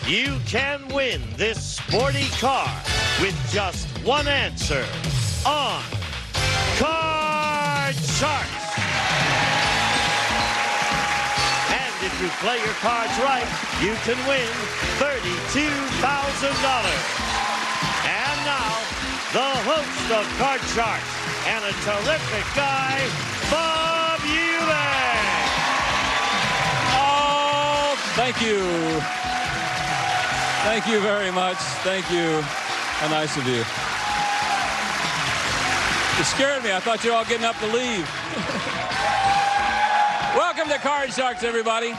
You can win this sporty car with just one answer on Card Sharks. And if you play your cards right, you can win $32,000. And now, the host of Card Sharks and a terrific guy, Bob Eubank. Oh, thank you. Thank you very much. Thank you. How nice of you. You scared me. I thought you were all getting up to leave. Welcome to Card Sharks, everybody.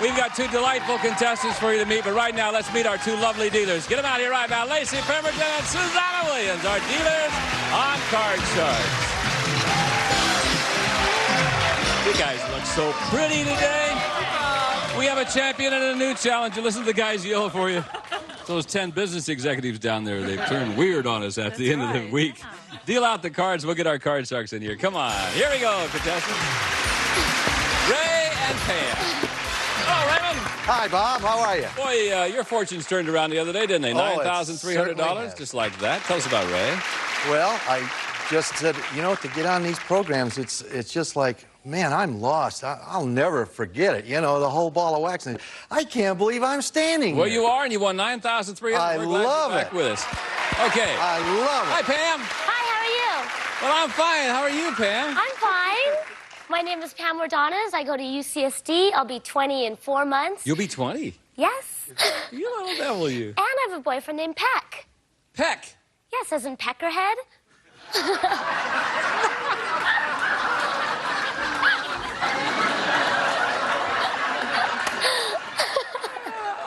We've got two delightful contestants for you to meet, but right now, let's meet our two lovely dealers. Get them out here right now. Lacey Pemberton and Susanna Williams, our dealers on Card Sharks. You guys look so pretty today. We have a champion and a new challenger. Listen to the guys yell for you. Those 10 business executives down there, they've turned weird on us at the end of the week. Deal out the cards. We'll get our Card Sharks in here. Come on. Here we go, contestants. Ray and Pam. Oh, Raymond. Hi, Bob. How are you? Boy, your fortunes turned around the other day, didn't they? $9,300, just like that. Tell us about Ray. Well, I just said, you know, to get on these programs, it's just like, man, I'm lost. I'll never forget it. You know, the whole ball of wax. And I can't believe I'm standing Well, here. you are, and you won $9,300. I love it. Back with us. Okay. I love it. Hi, Pam. Hi, how are you? Well, I'm fine. How are you, Pam? I'm fine. My name is Pam Wardanas. I go to UCSD. I'll be 20 in 4 months. You'll be 20. Yes. You little devil, you. And I have a boyfriend named Peck. Peck. Yes, as in Peckerhead.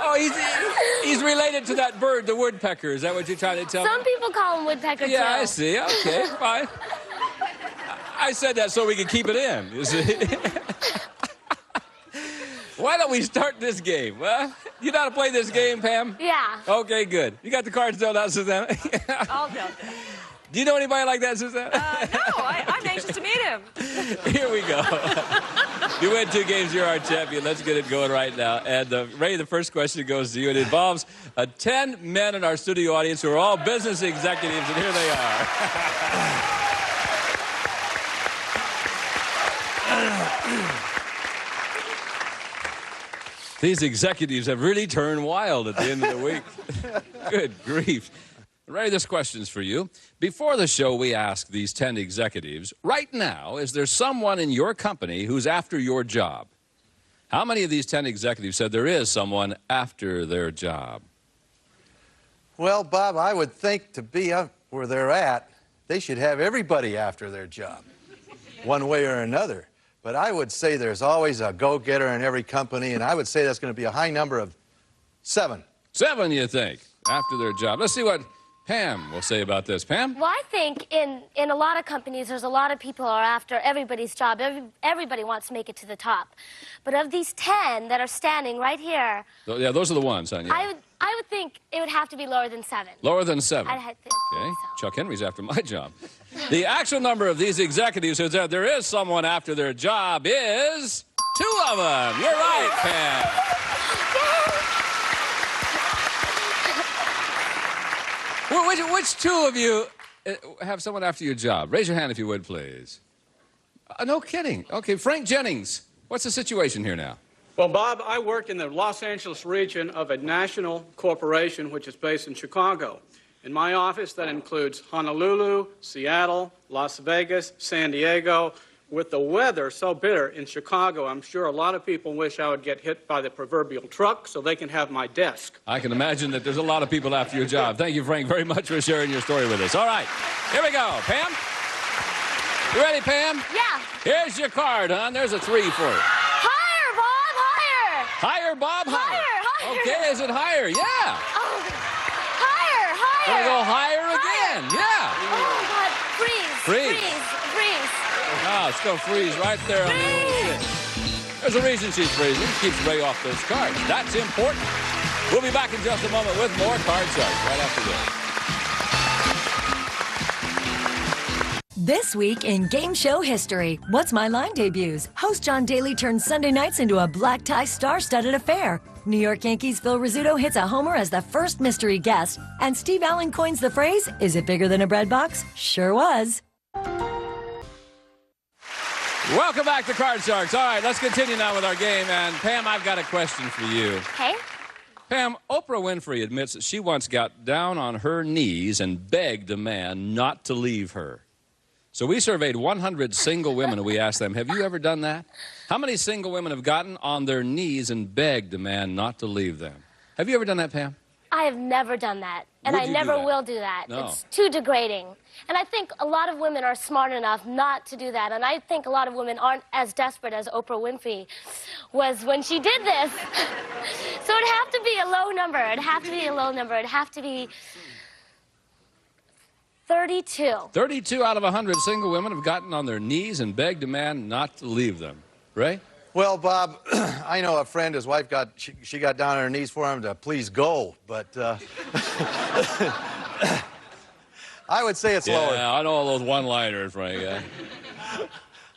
Oh, he's related to that bird, the woodpecker. Is that what you're trying to tell me? Some people call him woodpecker, too. Yeah, I see. Okay, fine. I said that so we could keep it in, you see. Why don't we start this game? You know how to play this game, Pam? Yeah. Okay, good. You got the cards filled out, Susanna? All done. Do you know anybody like that, Susanna? No, I'm anxious to meet him. Here we go. You win 2 games, you're our champion. Let's get it going right now. And Ray, the first question goes to you. It involves 10 men in our studio audience who are all business executives, and here they are. These executives have really turned wild at the end of the week. Good grief. Ray, this question's for you. Before the show, we asked these 10 executives, right now, is there someone in your company who's after your job? How many of these 10 executives said there is someone after their job? Well, Bob, I would think to be up where they're at, they should have everybody after their job, one way or another. But I would say there's always a go-getter in every company, and I would say that's going to be a high number of 7. 7, you think, after their job. Let's see what Pam will say about this. Pam? Well, I think in a lot of companies, there's a lot of people who are after everybody's job. Everybody wants to make it to the top. But of these 10 that are standing right here... Yeah, those are the ones, huh? Yeah. I would think it would have to be lower than 7. Lower than 7. I think Okay. so. Chuck Henry's after my job. The actual number of these executives who said there is someone after their job is 2 of them. You're right, Pam. Which 2 of you have someone after your job? Raise your hand if you would, please. No kidding. Okay, Frank Jennings. What's the situation here now? Well, Bob, I work in the Los Angeles region of a national corporation which is based in Chicago. In my office, that includes Honolulu, Seattle, Las Vegas, San Diego. With the weather so bitter in Chicago, I'm sure a lot of people wish I would get hit by the proverbial truck so they can have my desk. I can imagine that there's a lot of people after your job. Thank you, Frank, very much for sharing your story with us. All right, here we go. Pam? You ready, Pam? Yeah. Here's your card, hon. There's a 3 for you. Higher, Bob, higher. Higher, Bob, higher. Higher. Okay, is it higher? Yeah. Oh, higher, higher. Gonna go higher again. Yeah. Oh, my God. Freeze. Freeze. Freeze. Oh, it's going to freeze right there on the old stick. There's a reason she's freezing. Keeps Ray off those cards. That's important. We'll be back in just a moment with more Card Sharks right after this. This week in Game Show History, What's My Line debuts. Host John Daly turns Sunday nights into a black tie star-studded affair. New York Yankees Phil Rizzuto hits a homer as the first mystery guest, and Steve Allen coins the phrase, "Is it bigger than a bread box?" Sure was. Welcome back to Card Sharks. All right, let's continue now with our game. And Pam, I've got a question for you. Okay. Pam, Oprah Winfrey admits that she once got down on her knees and begged a man not to leave her. So we surveyed 100 single women, and we asked them, have you ever done that? How many single women have gotten on their knees and begged a man not to leave them? Have you ever done that, Pam? I have never done that, and Would I you never do that? will do that. No. It's too degrading. And I think a lot of women are smart enough not to do that, and I think a lot of women aren't as desperate as Oprah Winfrey was when she did this. So it'd have to be a low number. It'd have to be a low number. It'd have to be 32. 32 out of 100 single women have gotten on their knees and begged a man not to leave them. Ray? Well, Bob, I know a friend, his wife she got down on her knees for him to please go, but I would say it's lower. Yeah, I know all those one-liners, Ray. Yeah.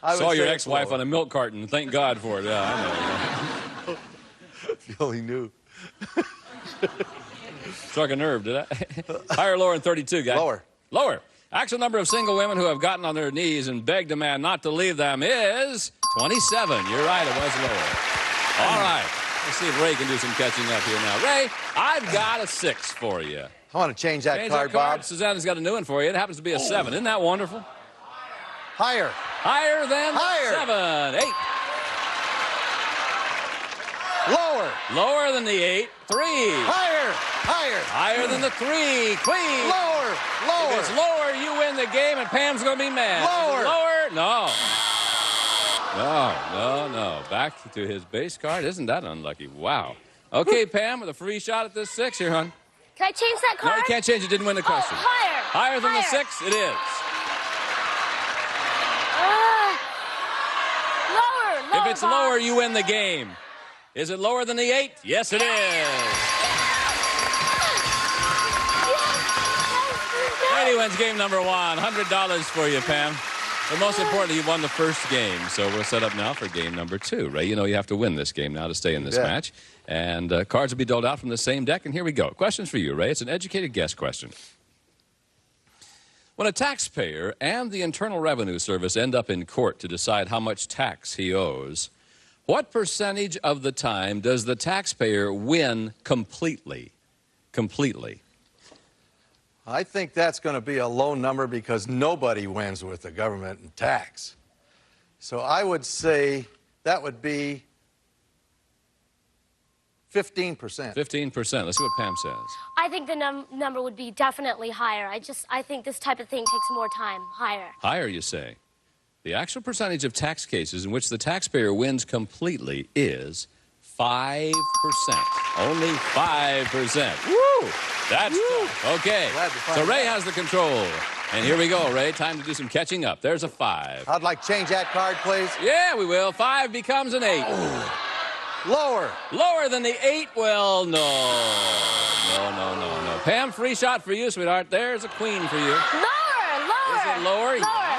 I would Saw say your it's ex-wife lower. on a milk carton. Thank God for it. Yeah, I know. If you only knew. Struck a nerve, did I? Higher or lower than 32, guys? Lower. Lower. Actual number of single women who have gotten on their knees and begged a man not to leave them is 27. You're right, it was lower. All right. Let's see if Ray can do some catching up here now. Ray, I've got a 6 for you. I want to change that Change card, that card. Bob. Susanna's got a new one for you. It happens to be a 7. Isn't that wonderful? Higher. Higher than Higher. 7. 8. Lower. Lower than the 8. 3. Higher. Higher. Higher than the 3. Queen. Lower. Lower. If it's lower, you win the game, and Pam's going to be mad. Lower. Is it lower? No. No. Back to his base card. Isn't that unlucky? Wow. Okay, Pam, with a free shot at this 6 here, hon. Can I change that No, card? you can't change it. Didn't win the question. Oh, higher. Higher than the Higher. 6? It is. Lower. If it's Bob. lower, you win the game. Is it lower than the 8? Yes, it is. Brady wins game number 1. $100 for you, Pam. But most importantly, you won the first game. So we're set up now for game number 2. Ray, you know you have to win this game now to stay in this match. And cards will be doled out from the same deck. And here we go. Questions for you, Ray. It's an educated guess question. When a taxpayer and the Internal Revenue Service end up in court to decide how much tax he owes, what percentage of the time does the taxpayer win completely? Completely. I think that's going to be a low number because nobody wins with the government and tax. So I would say that would be 15%. 15%. Let's see what Pam says. I think the number would be definitely higher. I think this type of thing takes more time. Higher. Higher, you say. The actual percentage of tax cases in which the taxpayer wins completely is 5%. Only 5%. Woo! That's tough. Okay. Glad to find So Ray out. has the control. And here we go, Ray. Time to do some catching up. There's a 5. I'd like to change that card, please. Yeah, we will. 5 becomes an 8. Lower. Lower than the 8? Well, no. Pam, free shot for you, sweetheart. There's a queen for you. Lower. Is it lower? Lower.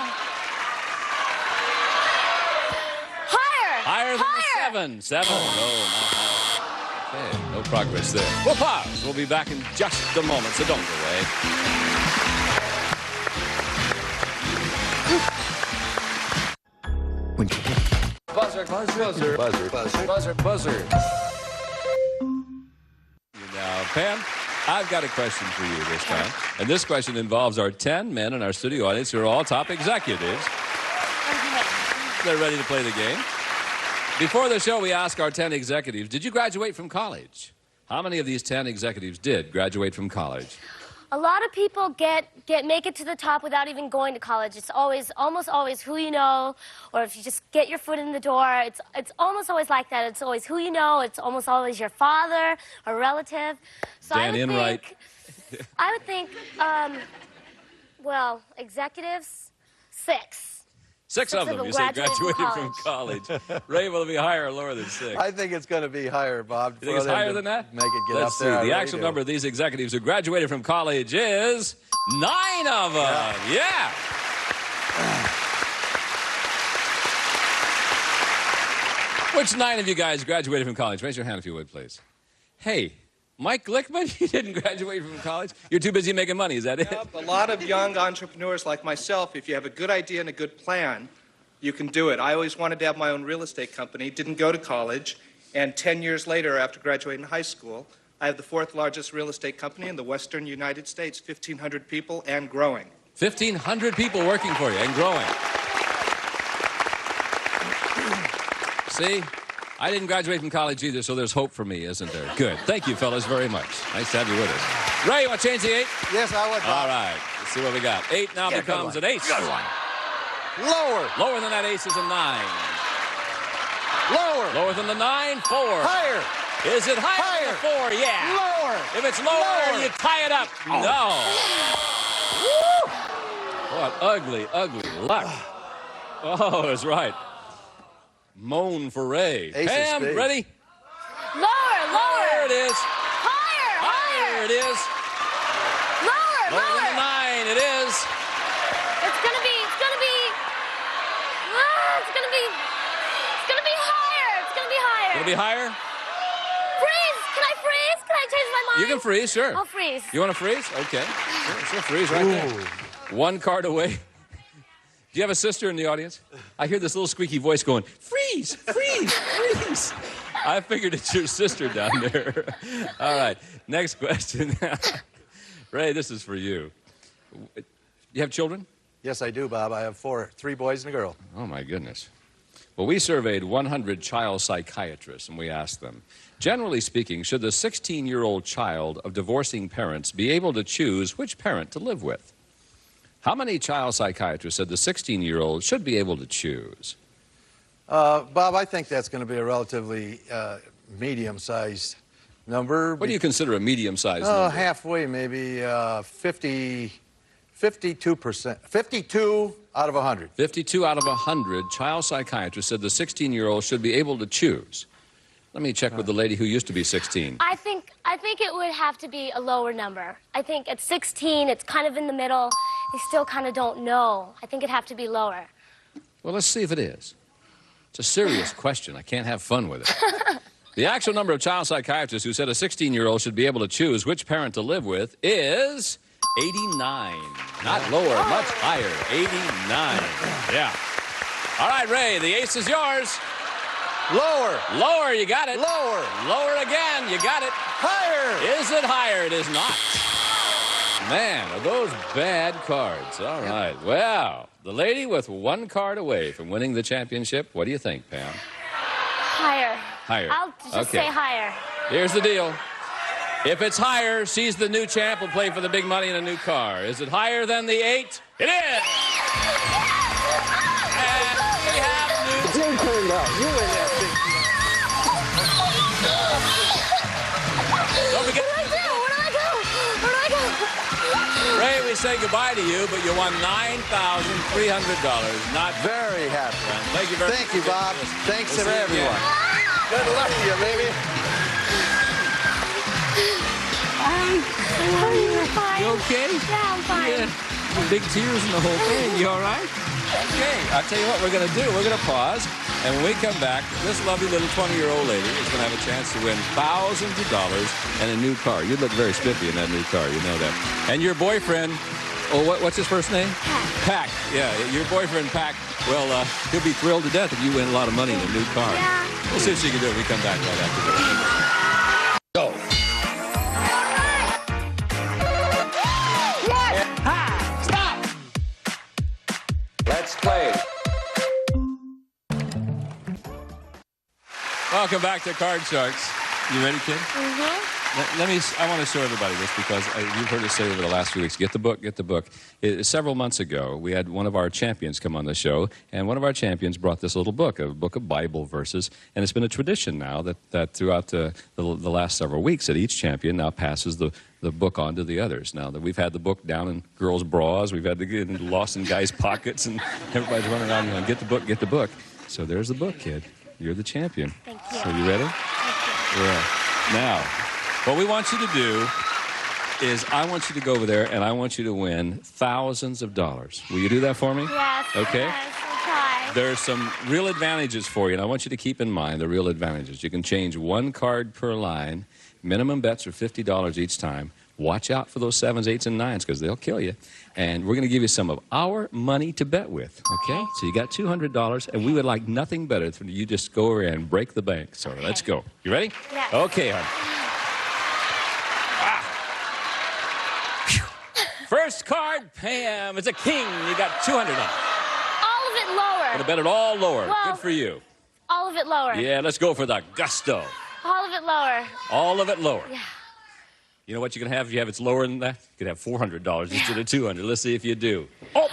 Higher. Higher than the 7. 7. No, not higher. Okay, no progress there. We'll pause. We'll be back in just a moment, so don't go away. Buzzer, buzzer, buzzer, buzzer, buzzer, buzzer. Now, Pam, I've got a question for you this time. And this question involves our 10 men in our studio audience who are all top executives. They're ready to play the game. Before the show, we ask our 10 executives, did you graduate from college? How many of these 10 executives did graduate from college? A lot of people make it to the top without even going to college. It's almost always who you know, or if you just get your foot in the door. It's almost always like that. It's always who you know. It's almost always your father or relative. So Dan Enright. I would think, well, executives, 6. 6 of them, you say, graduated from college. Ray, will it be higher or lower than 6? I think it's going to be higher, Bob. You think it's higher than that? Make it get Let's up there. see. I The really actual do. number of these executives who graduated from college is 9 of them. Yeah. Which 9 of you guys graduated from college? Raise your hand if you would, please. Hey, Mike Glickman, you didn't graduate from college? You're too busy making money, is that it? Yep, a lot of young entrepreneurs like myself, if you have a good idea and a good plan, you can do it. I always wanted to have my own real estate company, didn't go to college, and 10 years later, after graduating high school, I have the 4th largest real estate company in the western United States, 1,500 people and growing. 1,500 people working for you and growing. See? I didn't graduate from college either, so there's hope for me, isn't there? Good. Thank you, fellas, very much. Nice to have you with us. Ray, you want to change the 8? Yes, I would. All right. Let's see what we got. 8 now becomes an ace. Good one. Lower. Lower than that ace is a 9. Lower. Lower than the 9, 4. Higher. Is it higher than the 4? Yeah. Lower. If it's lower, you tie it up. No. What ugly, ugly luck. Oh, that's right. Moan for Ray. Ace of Pam, spades. ready? Lower, lower. There it is. Higher, Higher it is. Lower, Lower than the lower. 9 it is. It's gonna be higher. It's gonna be higher. It'll be higher? Freeze! Can I freeze? Can I change my mind? You can freeze, sure. I'll freeze. You want to freeze? Okay. Sure, freeze right there. 1 card away. Do you have a sister in the audience? I hear this little squeaky voice going, freeze, freeze, freeze. I figured it's your sister down there. All right, next question. Ray, this is for you. You have children? Yes, I do, Bob. I have 3 boys and a girl. Oh, my goodness. Well, we surveyed 100 child psychiatrists, and we asked them, generally speaking, should the 16-year-old child of divorcing parents be able to choose which parent to live with? How many child psychiatrists said the 16-year-old should be able to choose? Bob, I think that's going to be a relatively medium-sized number. What do you consider a medium-sized number? Halfway, maybe 52%. 52 out of 100. 52 out of 100 child psychiatrists said the 16-year-old should be able to choose. Let me check with the lady who used to be 16. I think it would have to be a lower number. I think at 16, it's kind of in the middle. They still kind of don't know. I think it'd have to be lower. Well, let's see if it is. It's a serious question. I can't have fun with it. The actual number of child psychiatrists who said a 16-year-old should be able to choose which parent to live with is 89. Not lower, much higher. 89. Yeah. All right, Ray, the ace is yours. Lower. Lower, you got it. Lower. Lower again, you got it. Higher. Is it higher? It is not. Man, are those bad cards. All right. Well, the lady with 1 card away from winning the championship. What do you think, Pam? Higher. Higher. I'll just say higher. Here's the deal. If it's higher, she's the new champ, will play for the big money in a new car. Is it higher than the 8? It is! And we have new... Jim turned out. You win that thing. Don't forget... Where do I go? Where do I go? Ray, we say goodbye to you, but you won $9,300. Not Very happy. Thank you very much. Thank you, Bob. Thanks We'll to see you everyone. again. Good luck to you, baby. Fine. You okay? Yeah, I'm fine. Yeah. Big tears in the whole thing. You all right? Okay. I'll tell you what we're going to do. We're going to pause, and when we come back, this lovely little 20-year-old lady is going to have a chance to win thousands of dollars and a new car. You look very spiffy in that new car. You know that. And your boyfriend, what's his first name? Pac. Yeah, your boyfriend, Pac, well, he'll be thrilled to death if you win a lot of money in a new car. Yeah. We'll see if she can do it when we come back right after this. Go. Let's play. Welcome back to Card Sharks. You ready, kid? Mm-hmm. I want to show everybody this because you've heard us say over the last few weeks, get the book, get the book. Several months ago, we had one of our champions come on the show, and one of our champions brought this little book, a book of Bible verses, and it's been a tradition now that throughout the last several weeks that each champion now passes the book on to the others. Now that we've had the book down in girls' bras, we've had the lost in guys' pockets, and everybody's running around going, get the book, get the book. So there's the book, kid. You're the champion. Thank you. So you ready? Thank you. Yeah. Now, what we want you to do is I want you to go over there and I want you to win thousands of dollars. Will you do that for me? Yes. Okay. Yes, I'll try. There's some real advantages for you, and I want you to keep in mind the real advantages. You can change one card per line. Minimum bets are $50 each time. Watch out for those 7s, 8s, and 9s because they'll kill you. And we're going to give you some of our money to bet with, okay? So you got $200, and we would like nothing better than you just go over and break the bank. So let's go. You ready? Yes. Okay, hon. First card, Pam. It's a king. You got $200. All of it lower. Gonna bet it all lower. Well, good for you. All of it lower. Yeah, let's go for the gusto. All of it lower. All of it lower. Yeah. You know what you can have if you have it's lower than that? You can have $400 instead of $200. Let's see if you do. Oh!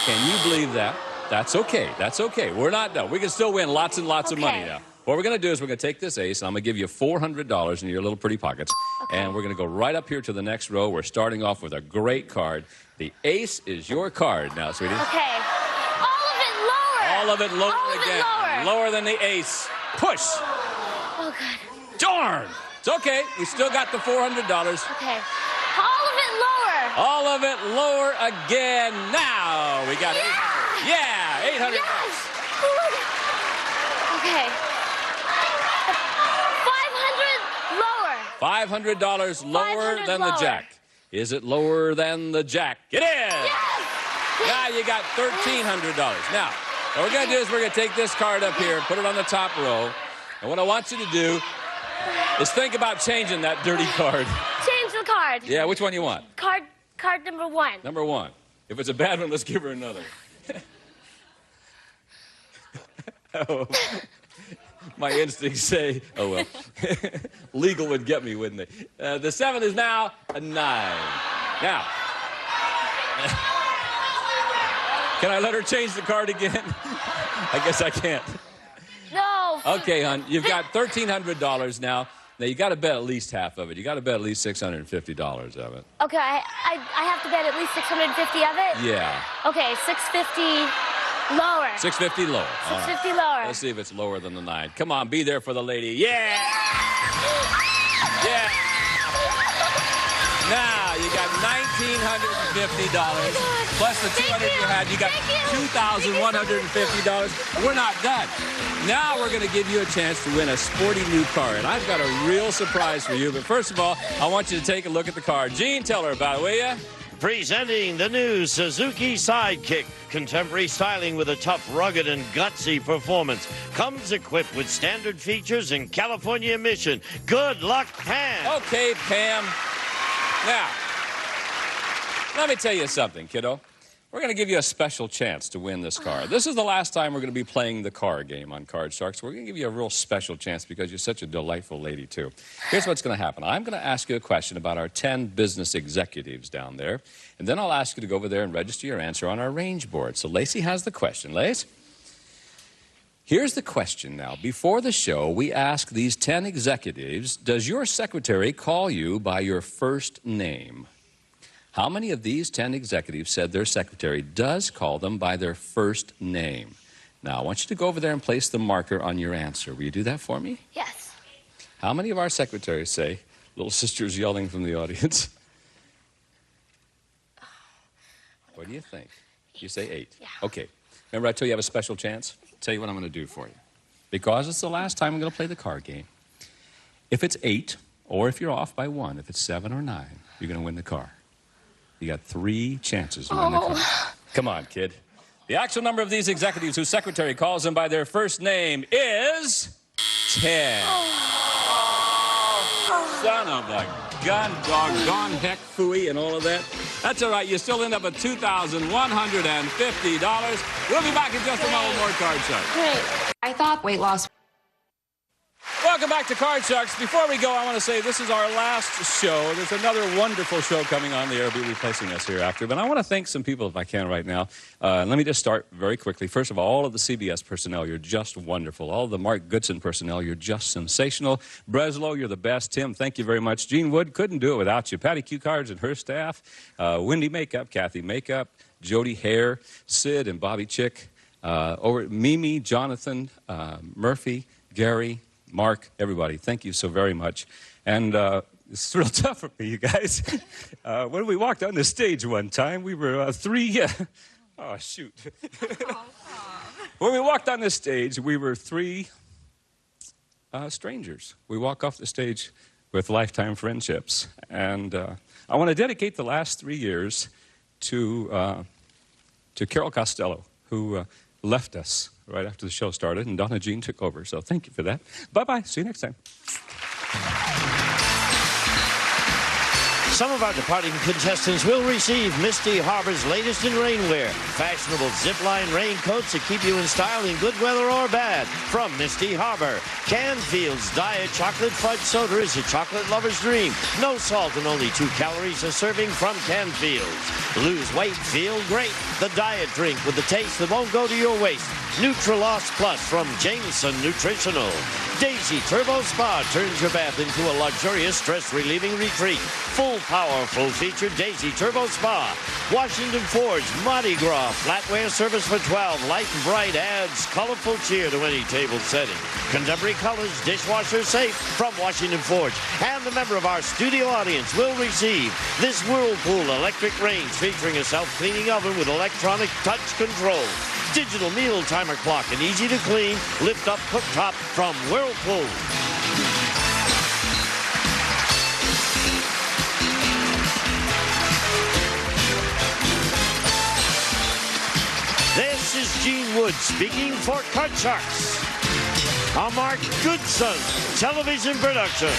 Can you believe that? That's okay. That's okay. We're not done. We can still win lots and lots of money now. What we're going to do is we're going to take this ace, and I'm going to give you $400 in your little pretty pockets. Okay. And we're going to go right up here to the next row. We're starting off with a great card. The ace is your card now, sweetie. Okay. All of it lower. All of it lower All of again. It lower. Lower than the ace. Push. Oh, God. Darn. It's okay. We still got the $400. Okay. All of it lower. All of it lower again. Now we got it. Yeah, $800. Yes. Okay. $500 lower than the jack. Is it lower than the jack? It is. Yes. Now you got $1,300. Now, what we're going to do is we're going to take this card up here, put it on the top row, and what I want you to do is think about changing that dirty card. Change the card. Yeah, which one you want? Card number 1. Number 1. If it's a bad one, let's give her another. Oh. My instincts say, oh, well, legal would get me, wouldn't they? The 7 is now a 9. Now, can I let her change the card again? I guess I can't. No. Okay, hon, you've got $1,300 now. Now, you got to bet at least half of it. You got to bet at least $650 of it. Okay, I have to bet at least $650 of it? Yeah. Okay, $650 lower. $650 lower. $650 lower. Let's see if it's lower than the 9. Come on, be there for the lady. Yeah! Yeah! Now, you got $1,950. Plus the $200 you had, you got $2,150. We're not done. Now we're going to give you a chance to win a sporty new car. And I've got a real surprise for you. But first of all, I want you to take a look at the car. Gene, tell her about it, will you? Presenting the new Suzuki Sidekick. Contemporary styling with a tough, rugged, and gutsy performance. Comes equipped with standard features and California emission. Good luck, Pam. Okay, Pam. Now, let me tell you something, kiddo. We're going to give you a special chance to win this car. This is the last time we're going to be playing the car game on Card Sharks. We're going to give you a real special chance because you're such a delightful lady, too. Here's what's going to happen. I'm going to ask you a question about our 10 business executives down there, and then I'll ask you to go over there and register your answer on our range board. So Lacey has the question. Lace? Here's the question now. Before the show, we ask these 10 executives, does your secretary call you by your first name? How many of these 10 executives said their secretary does call them by their first name? Now, I want you to go over there and place the marker on your answer. Will you do that for me? Yes. How many of our secretaries say, little sister's yelling from the audience? What do you think? You say 8. Yeah. Okay. Remember I told you have a special chance? I'll tell you what I'm going to do for you. Because it's the last time I'm going to play the card game. If it's 8, or if you're off by 1, if it's 7 or 9, you're going to win the car. You got 3 chances to win the car. Come on, kid. The actual number of these executives whose secretary calls them by their first name is 10. Son of a gun, doggone heck, phooey, and all of that. That's all right. You still end up at $2,150. We'll be back in just a moment with more Card Sharks. Great. I thought weight loss. Welcome back to Card Sharks. Before we go, I want to say this is our last show. There's another wonderful show coming on the air. Will be replacing us hereafter. But I want to thank some people, if I can, right now. Let me just start very quickly. First of all of the CBS personnel, you're just wonderful. All of the Mark Goodson personnel, you're just sensational. Breslow, you're the best. Tim, thank you very much. Gene Wood, couldn't do it without you. Patty Q Cards and her staff. Wendy Makeup, Kathy Makeup, Jody Hare, Sid and Bobby Chick. Mimi, Jonathan, Murphy, Gary, Mark, everybody, thank you so very much. And it's real tough for me, you guys. When we walked on the stage one time, we were 3, Oh, shoot. When we walked on this stage, we were three strangers. We walk off the stage with lifetime friendships. And I want to dedicate the last 3 years to Carol Costello, who left us right after the show started, and Donna Jean took over. So thank you for that. Bye-bye. See you next time. Some of our departing contestants will receive Misty Harbor's latest in rainwear. Fashionable zipline raincoats that keep you in style in good weather or bad. From Misty Harbor. Canfield's Diet Chocolate Fudge Soda is a chocolate lover's dream. No salt and only 2 calories a serving from Canfield's. Lose weight, feel great. The diet drink with the taste that won't go to your waist. Nutrilost Plus from Jameson Nutritional. Daisy Turbo Spa turns your bath into a luxurious stress-relieving retreat. Full power, full-featured Daisy Turbo Spa. Washington Ford's Mardi Gras flatware service for 12. Light and bright adds colorful cheer to any table setting. Contemporary colors, dishwasher safe from Washington Forge. And a member of our studio audience will receive this Whirlpool electric range featuring a self-cleaning oven with electronic touch control. Digital meal timer clock and easy to clean lift-up cooktop from Whirlpool. This is Gene Wood speaking for Cut Sharks. A Mark Goodson television production.